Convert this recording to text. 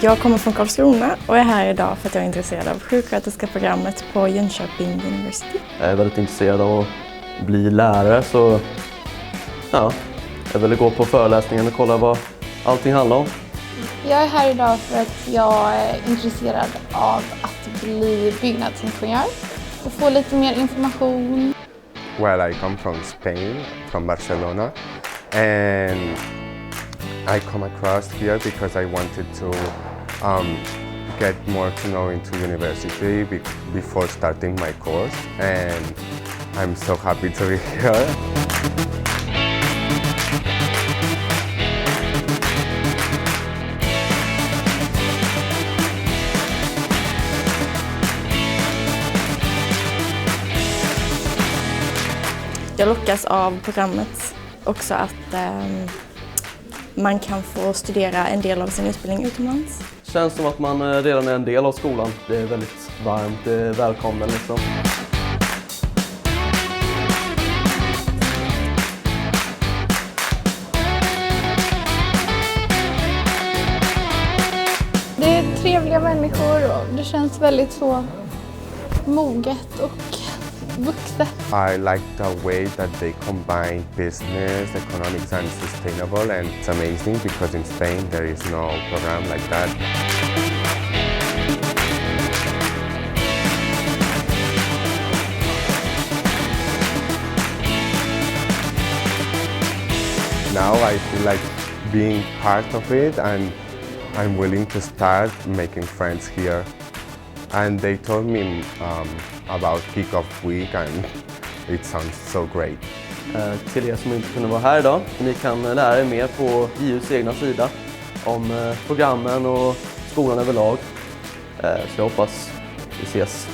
Jag kommer från Karlskrona och är här idag för att jag är intresserad av sjuksköterskeprogrammet på Jönköping University. Jag är väldigt intresserad av att bli lärare, så ja, jag vill gå på föreläsningen och kolla vad allting handlar om. Jag är här idag för att jag är intresserad av att bli byggnadsingenjör och få lite mer information. Well, I come from Spain, from Barcelona, and I come across here because I wanted to get more to know into university before starting my course, and I'm so happy to be here. Jag lockas av programmet också att man kan få studera en del av sin utbildning utomlands. Det känns som att man redan är en del av skolan. Det är väldigt varmt, det är välkommen liksom. Det är trevliga människor och det känns väldigt så moget och vuxet. I like the way that they combine business, economics and sustainable, and it's amazing because in Spain there is no program like that. Now I feel like being part of it, and I'm willing to start making friends here. And they told me about kick-off week, and it sounds so great. Till er som inte kunde vara här idag, ni kan lära er mer på JUs egna sida om programmen och skolan överlag. Så jag hoppas vi ses.